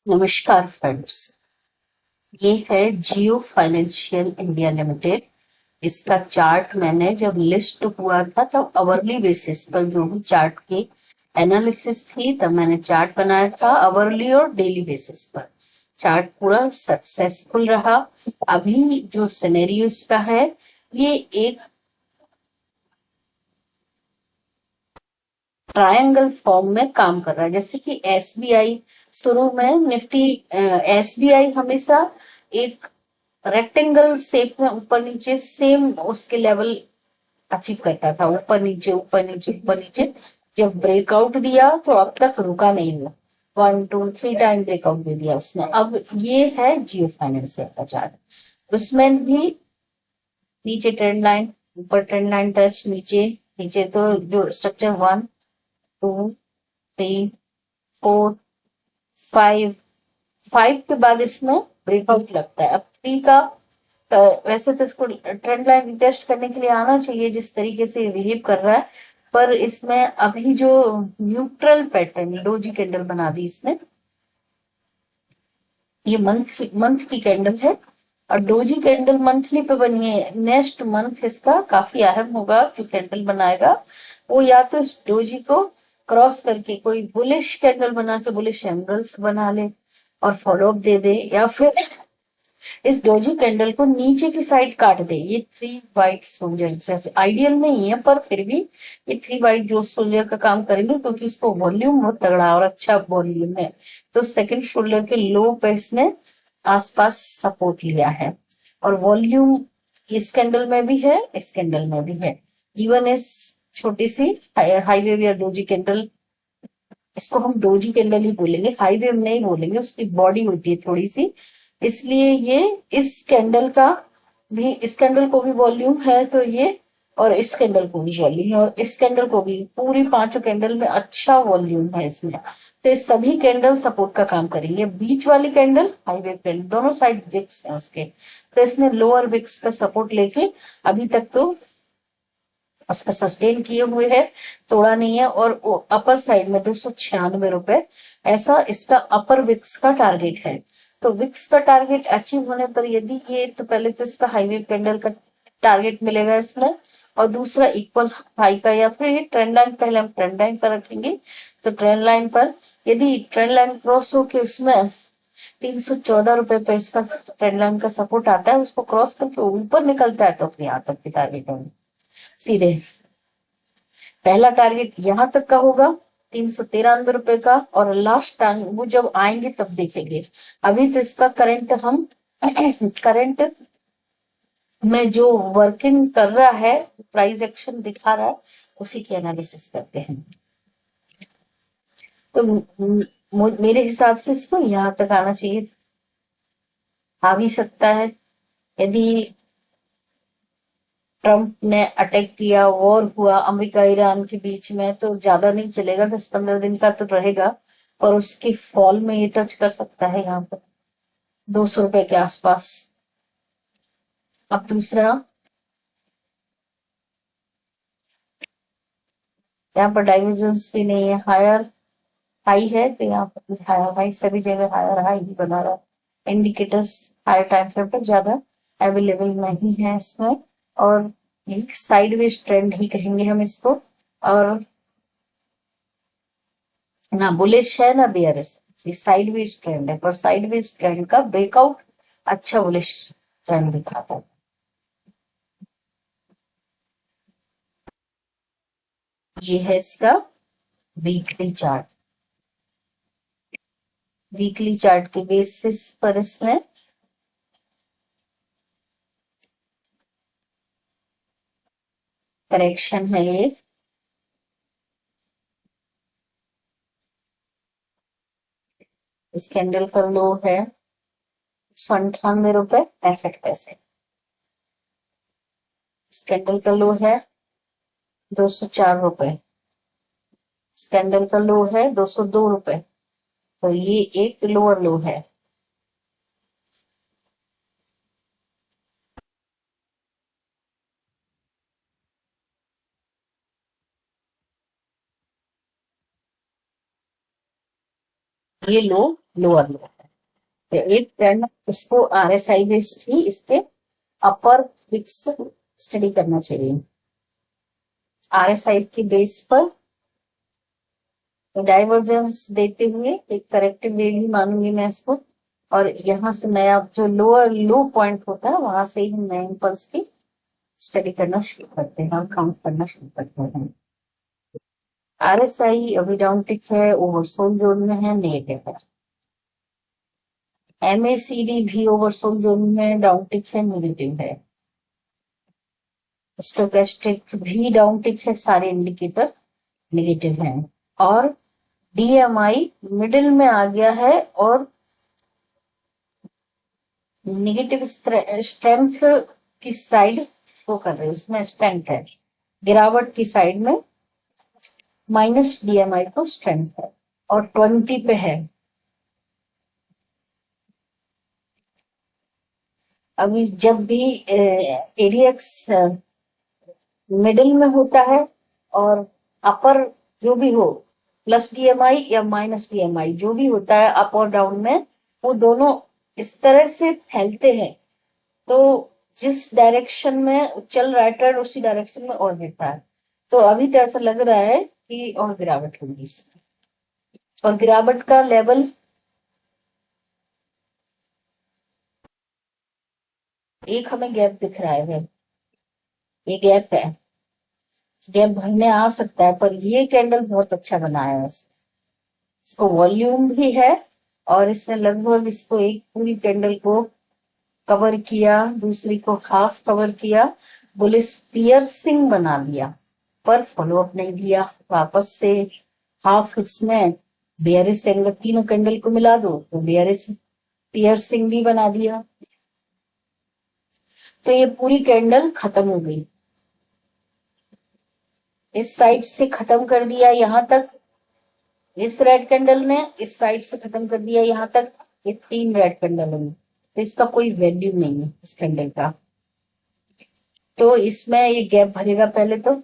नमस्कार फ्रेंड्स, ये है जियो फाइनेंशियल इंडिया लिमिटेड। इसका चार्ट मैंने जब लिस्ट हुआ था तब अवरली बेसिस पर जो भी चार्ट की एनालिसिस थी तब मैंने चार्ट बनाया था अवरली और डेली बेसिस पर। चार्ट पूरा सक्सेसफुल रहा। अभी जो सिनेरियो इसका है ये एक ट्रायंगल फॉर्म में काम कर रहा है, जैसे कि एसबीआई शुरू में निफ्टी। एसबीआई हमेशा एक रेक्टेंगल शेप में ऊपर नीचे सेम उसके लेवल अचीव करता था, ऊपर नीचे ऊपर नीचे ऊपर नीचे। जब ब्रेकआउट दिया तो अब तक रुका नहीं हुआ, 1 2 3 टाइम ब्रेकआउट दे दिया उसने। अब ये है जियो फाइनेंशियल का चार्ट। उसमें भी नीचे ट्रेंड लाइन, ऊपर ट्रेंड लाइन टच, नीचे नीचे। तो जो स्ट्रक्चर 1 2 3 4 5, 5 के बाद इसमें ब्रेकआउट लगता है। अब 3 का वैसे तो इसको ट्रेंड लाइन टेस्ट करने के लिए आना चाहिए जिस तरीके से बिहेव कर रहा है, पर इसमें अभी जो न्यूट्रल पैटर्न डोजी कैंडल बना दी इसने, ये मंथ की कैंडल है और डोजी कैंडल मंथली पे बनी है। नेक्स्ट मंथ इसका काफी अहम होगा। जो कैंडल बनाएगा वो या तो इस डोजी को क्रॉस करके कोई बुलिश कैंडल बना के बुलिश एंगल्स बना ले और फॉलो अप दे दे, या फिर इस डोजी कैंडल को नीचे की साइड काट दे। ये 3 वाइट सोल्जर जैसे आइडियल नहीं है, पर फिर भी ये 3 वाइट जो सोल्जर का काम करेंगे क्योंकि इसको वॉल्यूम बहुत तगड़ा और अच्छा वॉल्यूम है। तो सेकंड शोल्डर के लो पे इसने आसपास सपोर्ट लिया है और वॉल्यूम इस कैंडल में भी है, इस कैंडल में भी है। इवन इस छोटी सी हाईवे या डोजी कैंडल, इसको हम डोजी कैंडल ही बोलेंगे, हाई वेव नहीं बोलेंगे, उसकी बॉडी होती है थोड़ी सी। इसलिए ये इस कैंडल का भी, इस कैंडल को भी वॉल्यूम है तो ये, और इस कैंडल को भी वॉल्यूम है, और इस कैंडल को भी, पूरी पांचों कैंडल में अच्छा वॉल्यूम है इसमें। तो ये सभी कैंडल सपोर्ट का काम करेंगे। बीच वाली कैंडल हाई वेव कैंडल, दोनों साइड विक्स है उसके, तो इसने लोअर विक्स पे सपोर्ट लेके अभी तक तो उसका सस्टेन किए हुए है, तोड़ा नहीं है। और अपर साइड में 296 रुपए ऐसा इसका अपर विक्स का टारगेट है। तो विक्स का टारगेट अचीव होने पर यदि ये, तो पहले तो इसका हाईवे कैंडल का टारगेट मिलेगा इसमें, और दूसरा इक्वल हाई का, या फिर ये ट्रेंड लाइन, पहले हम ट्रेंड लाइन पर रखेंगे। तो ट्रेंड लाइन पर यदि ट्रेंड लाइन क्रॉस होके उसमें 314 रुपए पे इसका ट्रेंड लाइन का सपोर्ट आता है, उसको क्रॉस करके ऊपर निकलता है तो अपने यहाँ तक की टारगेट होंगे सीधे। पहला टारगेट यहां तक का होगा 393 रुपए का, और लास्ट टाइम वो जब आएंगे तब देखेंगे। अभी तो इसका करंट हम करंट में जो वर्किंग कर रहा है, प्राइस एक्शन दिखा रहा है, उसी की एनालिसिस करते हैं। तो मेरे हिसाब से इसको यहां तक आना चाहिए था, आ भी सकता है। यदि ट्रम्प ने अटैक किया, वॉर हुआ अमेरिका ईरान के बीच में, तो ज्यादा नहीं चलेगा, 10 15 दिन का तो रहेगा, और उसकी फॉल में ये टच कर सकता है यहाँ पर 200 रुपए के आसपास। अब दूसरा, यहाँ पर डाइवर्जेंस भी नहीं है, हायर हाई है, तो यहाँ पर भी हायर हाई, सभी जगह हायर हाई ही बना रहा है। इंडिकेटर्स हायर टाइम फ्रेम पर ज्यादा अवेलेबल नहीं है इसमें, और एक साइडवेज ट्रेंड ही कहेंगे हम इसको, और ना बुलिश है ना बेयरिश, साइडवेज ट्रेंड है, पर साइडवेज ट्रेंड का ब्रेकआउट अच्छा बुलिश ट्रेंड दिखाता है। ये है इसका वीकली चार्ट। वीकली चार्ट के बेसिस पर इसमें करेक्शन है ये। इस कैंडल का लो है 198 रुपए 65 पैसे। इस कैंडल का लो है 204 रुपए। इस कैंडल का लो है 202 रुपए। तो ये एक लोअर लो है। ये लो लोअर लो है। एक ट्रेंड इसको RSI बेस्ड ही इसके अपर विक्स स्टडी करना चाहिए। RSI के बेस पर डाइवर्जेंस देते हुए एक करेक्टिव वेव ही मानूंगी मैं इसको, और यहाँ से नया जो लोअर लो पॉइंट होता है वहां से ही नए इम्पल्स की स्टडी करना शुरू करते हैं और काउंट करना शुरू करते हैं। RSI अभी डाउन टिक है, ओवरसोल्ड जोन में है, नेगेटिव है। MACD भी ओवरसोल्ड जोन में डाउन टिक है, नेगेटिव है। स्टोकेस्टिक भी डाउन टिक है, सारे इंडिकेटर नेगेटिव हैं। और DMI मिडिल में आ गया है और नेगेटिव स्ट्रेंथ की साइड शो कर रहे हैं, उसमें स्ट्रेंथ है, गिरावट की साइड में माइनस DMI को स्ट्रेंथ है और 20 पे है। अभी जब भी ADX मिडिल में होता है और अपर जो भी हो, प्लस DMI या माइनस DMI जो भी होता है अप और डाउन में, वो दोनों इस तरह से फैलते हैं, तो जिस डायरेक्शन में चल रहा है ट्रेंड उसी डायरेक्शन में और गिरता है। तो अभी तो ऐसा लग रहा है कि और गिरावट होगी इसमें, और गिरावट का लेवल एक हमें गैप दिख रहा है, ये गैप है, गैप भरने आ सकता है, पर ये कैंडल बहुत अच्छा बनाया है। इसको वॉल्यूम भी है और इसने लगभग इसको एक पूरी कैंडल को कवर किया, दूसरी को हाफ कवर किया, बुलिश पियर्सिंग बना दिया, पर फॉलो अप नहीं दिया। वापस से हाफ इसमें बेयरिश एंगल, तीनों कैंडल को मिला दो तो बेयरिश पियर्सिंग भी बना दिया। तो ये पूरी कैंडल खत्म हो गई, इस साइड से खत्म कर दिया यहां तक, इस रेड कैंडल ने इस साइड से खत्म कर दिया यहां तक, ये 3 रेड कैंडल में, तो इसका कोई वैल्यू नहीं है इस कैंडल का। तो इसमें ये गैप भरेगा पहले तो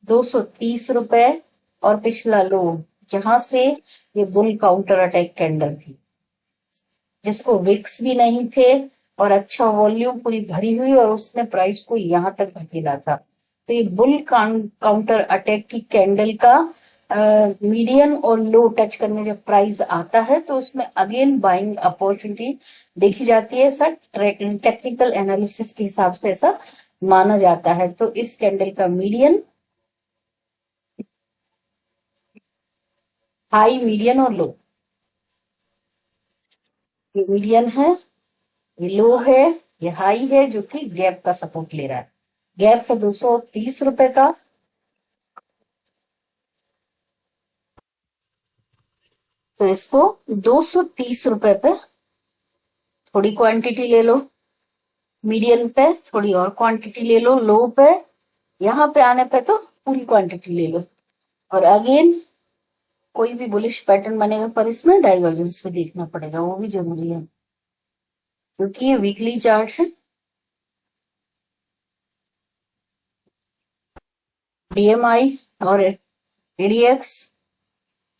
230 रुपए, और पिछला लो जहां से ये बुल काउंटर अटैक कैंडल थी, जिसको विक्स भी नहीं थे और अच्छा वॉल्यूम पूरी भरी हुई, और उसने प्राइस को यहां तक धकेला था। तो ये बुल काउंटर अटैक की कैंडल का मीडियन और लो टच करने जब प्राइस आता है तो उसमें अगेन बाइंग अपॉर्चुनिटी देखी जाती है। ऐसा टेक्निकल एनालिसिस के हिसाब से ऐसा माना जाता है। तो इस कैंडल का मीडियन, हाई, मीडियन और लो, ये मीडियन है, ये लो है, ये हाई है, जो कि गैप का सपोर्ट ले रहा है। गैप है 230 रुपए का, तो इसको 230 रुपए पे थोड़ी क्वांटिटी ले लो, मीडियन पे थोड़ी और क्वांटिटी ले लो, लो पे यहाँ पे आने पे तो पूरी क्वांटिटी ले लो। और अगेन कोई भी बुलिश पैटर्न बनेगा पर इसमें डाइवर्जेंस भी देखना पड़ेगा, वो भी जरूरी है क्योंकि ये वीकली चार्ट है। DMI और ADX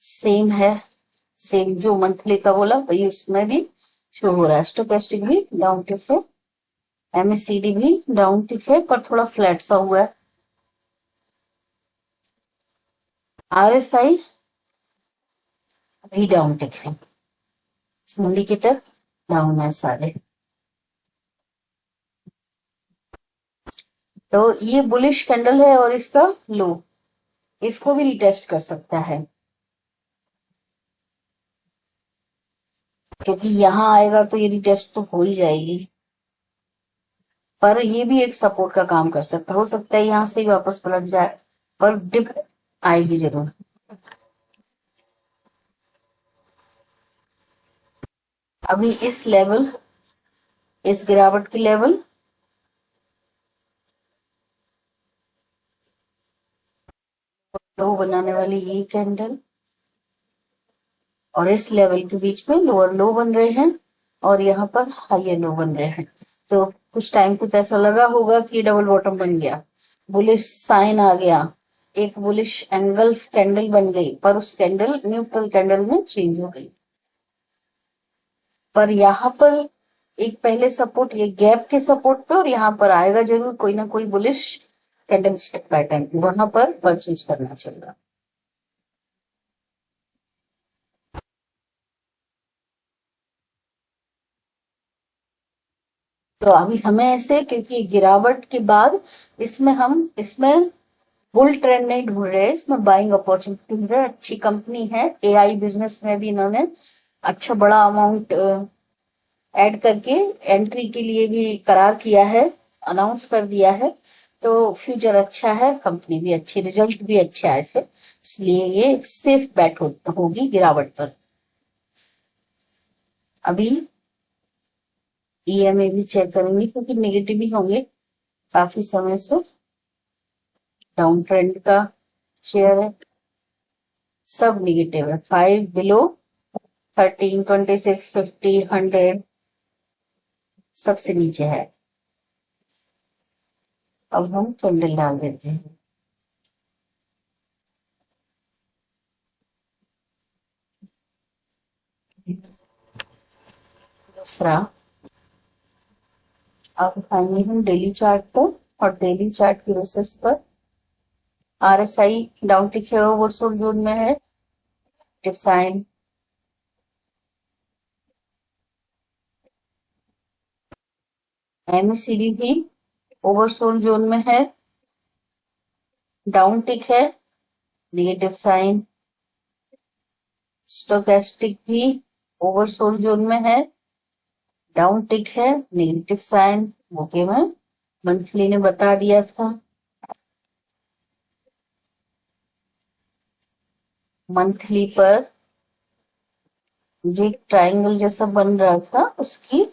सेम है, सेम जो मंथली का बोला वही उसमें भी शो हो रहा है। स्टोकेस्टिक भी डाउन टिक है, MACD भी डाउन टिक है पर थोड़ा फ्लैट सा हुआ है। RSI भी डाउन टिक है, इंडिकेटर डाउन है सारे। तो ये बुलिश कैंडल है और इसका लो, इसको भी रिटेस्ट कर सकता है क्योंकि यहां आएगा तो ये रिटेस्ट तो हो ही जाएगी, पर ये भी एक सपोर्ट का काम कर सकता, हो सकता है यहां से ही वापस पलट जाए, पर डिप आएगी जरूर। अभी इस लेवल, इस गिरावट की लेवल लो बनाने वाली ये कैंडल और इस लेवल के बीच में लोअर लो बन रहे हैं और यहाँ पर हायर लो बन रहे हैं। तो कुछ टाइम को तो ऐसा लगा होगा कि डबल बॉटम बन गया, बुलिश साइन आ गया, एक बुलिश एंगल कैंडल बन गई, पर उस कैंडल न्यूट्रल कैंडल में चेंज हो गई। पर यहाँ पर एक पहले सपोर्ट, ये गैप के सपोर्ट पे, और यहाँ पर आएगा जरूर कोई ना कोई बुलिश कैंडलस्टिक पैटर्न, वहां पर परचेज करना चाहिए। तो अभी हमें ऐसे, क्योंकि गिरावट के बाद इसमें बुल ट्रेंड नहीं ढूंढ रहे, इसमें बाइंग अपॉर्चुनिटी ढूंढ रहे हैं। अच्छी कंपनी है, एआई बिजनेस में भी इन्होंने अच्छा बड़ा अमाउंट ऐड करके एंट्री के लिए भी करार किया है, अनाउंस कर दिया है। तो फ्यूचर अच्छा है, कंपनी भी अच्छी, रिजल्ट भी अच्छे आए थे, इसलिए ये एक सेफ बैट होगी गिरावट पर। अभी ईएमए भी चेक करेंगे, क्योंकि नेगेटिव ही होंगे काफी समय से, डाउन ट्रेंड का शेयर है, सब निगेटिव है। 5 बिलो, 13, 26, 50, 100 सबसे नीचे है। अब हम कैंडल डाल देते हैं। दूसरा अब दिखाएंगे हम डेली चार्ट पर, और डेली चार्ट की बेसिस पर आरएसआई डाउन टिक है, ओवरसोल्ड जोन में है, टिप साइन, एमएसीडी भी ओवरसोल्ड जोन में है, डाउन टिक है, नेगेटिव साइन, स्टोकेस्टिक भी ओवरसोल्ड जोन में है, डाउन टिक है, नेगेटिव साइन। ओके मैं मंथली ने बता दिया था, मंथली पर जो एक ट्रायंगल जैसा बन रहा था, उसकी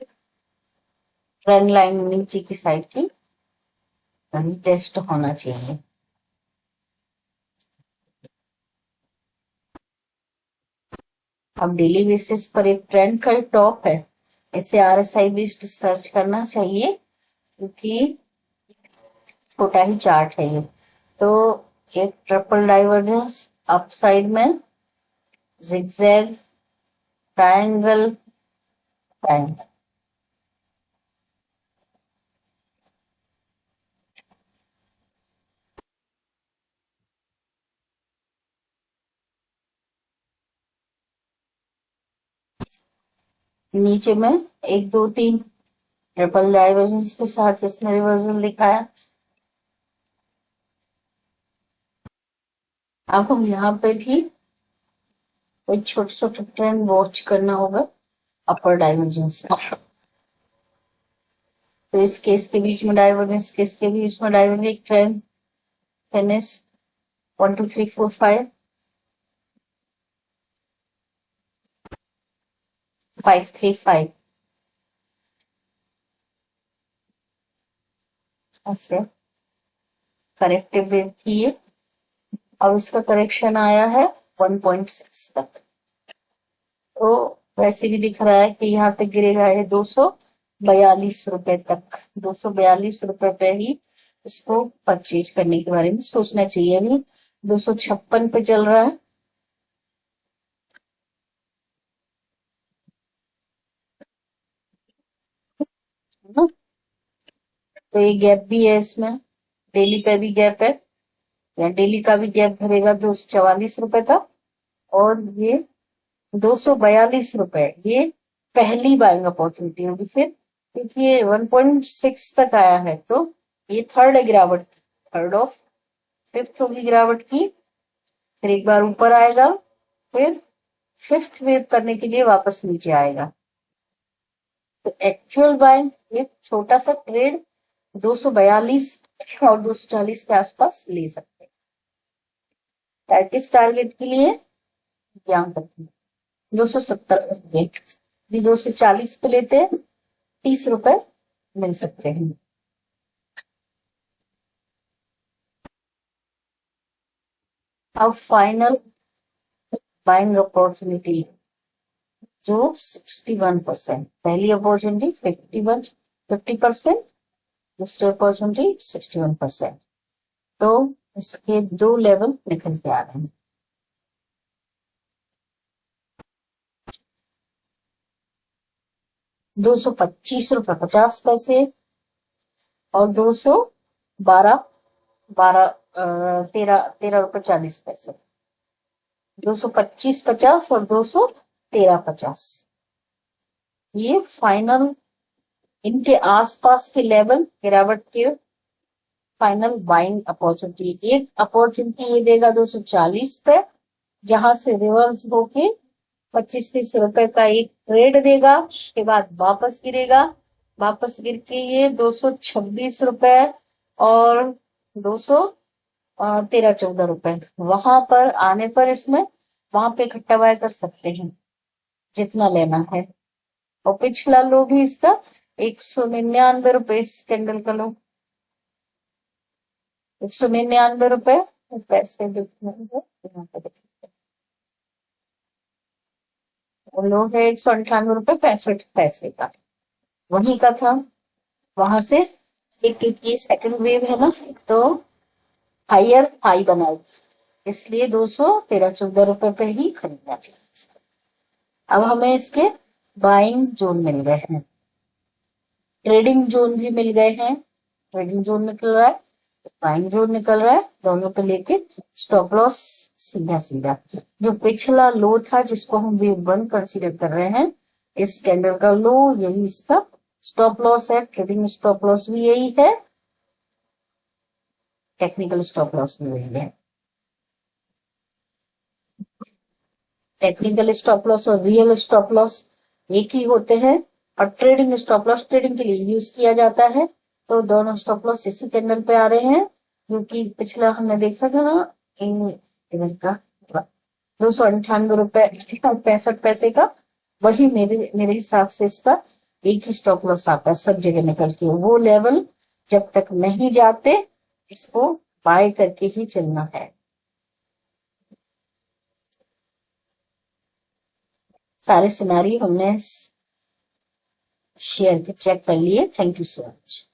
ट्रेंड लाइन नीचे की साइड की टेस्ट होना चाहिए। अब डेली बेसिस पर एक ट्रेंड का टॉप है, इसे आरएसआई बेस्ड सर्च करना चाहिए, क्योंकि छोटा ही चार्ट है ये। तो एक ट्रिपल डाइवर्जेंस अपसाइड में, जिगजैग, ट्रायंगल, ट्रायंगल, नीचे में 1, 2, 3 ट्रिपल डाइवर्जेंस के साथ इसने रिवर्सल दिखाया। अब हम यहाँ पे भी कोई छोटे छोटे ट्रेंड वॉच करना होगा अपर डाइवर्जेंस। तो इस केस के बीच में डाइवर्जेंस, केस के बीच में डाइवर्जेंस, ट्रेंड फिनिश 1, 2, 3, 4, 5, 5, 3, 5 ऐसे करेक्टिव वेव थी ये। अब इसका करेक्शन आया है 1.6 तक, तो वैसे भी दिख रहा है कि यहाँ पे गिरेगा ये 242 रुपए तक। 242 रुपए पे ही इसको परचेज करने के बारे में सोचना चाहिए। अभी 256 पे चल रहा है, ना? तो ये गैप भी है इसमें, डेली पे भी गैप है, या डेली का भी गैप भरेगा 244 रुपए का। और ये 242 रुपए, ये पहली बाइंग अपॉर्चुनिटी होगी फिर, क्योंकि ये 1.6 तक आया है, तो ये थर्ड है गिरावट की, थर्ड ऑफ फिफ्थ होगी गिरावट की। फिर एक बार ऊपर आएगा, फिर फिफ्थ वेव करने के लिए वापस नीचे आएगा। तो एक्चुअल बाइंग एक छोटा सा ट्रेड 242 और 240 के आसपास ले सकते हैं। किस टारगेट के लिए? यहाँ तक 270 के, यदि 240 पे लेते हैं 30 रुपए मिल सकते हैं। अब फाइनल बाइंग अपॉर्चुनिटी जो 61%, पहली अपॉर्चुनिटी 50%, दूसरी अपॉर्चुनिटी 61%, तो इसके दो लेवल निकल के आ रहे हैं। 225 रुपए 50 पैसे और 13 रुपए 40 पैसे। 225 50 और 213 50, ये फाइनल इनके आसपास के लेवल गिरावट के फाइनल बाइंग अपॉर्चुनिटी। एक अपॉर्चुनिटी ये देगा 240 पे, जहां से रिवर्स होके 25-30 रुपए का एक ट्रेड देगा, उसके बाद वापस गिरेगा, वापस गिर के ये 226 रुपए और 213-14 रुपए, वहां पर आने पर इसमें वहां पे इकट्ठा बाय कर सकते हैं जितना लेना है। और पिछला लो भी इसका 199 रुपए इस कैंडल का लो, 199 रुपए पैसे यहाँ पे देखिए। लो है 198 रुपए 65 पैसे का, वहीं का था। वहां से एक ये सेकंड वेव है ना, तो हायर हाई बनाएगी, इसलिए 213-14 रुपए पे ही खरीदना चाहिए इसको। अब हमें इसके बाइंग जोन मिल गए हैं, ट्रेडिंग जोन भी मिल गए हैं। ट्रेडिंग जोन निकल रहा है, बाइंग जोन निकल रहा है, दोनों पे लेके स्टॉप लॉस सीधा सीधा। जो पिछला लो था जिसको हम वेव 1 कंसीडर कर रहे हैं, इस कैंडल का लो यही इसका स्टॉप लॉस है। ट्रेडिंग स्टॉप लॉस भी यही है, टेक्निकल स्टॉप लॉस भी यही है। टेक्निकल स्टॉप लॉस और रियल स्टॉप लॉस एक ही होते हैं, और ट्रेडिंग स्टॉप लॉस ट्रेडिंग के लिए यूज किया जाता है। तो दोनों स्टॉप लॉस इसी कैंडल पे आ रहे हैं, क्योंकि पिछला हमने देखा था ना इधर का 298 रुपए 65 पैसे का, वही मेरे हिसाब से इसका एक ही स्टॉप लॉस आता है सब जगह निकल के। वो लेवल जब तक नहीं जाते इसको बाय करके ही चलना है। सारे सिनारियो हमने शेयर के चेक कर लिए। Thank you so much.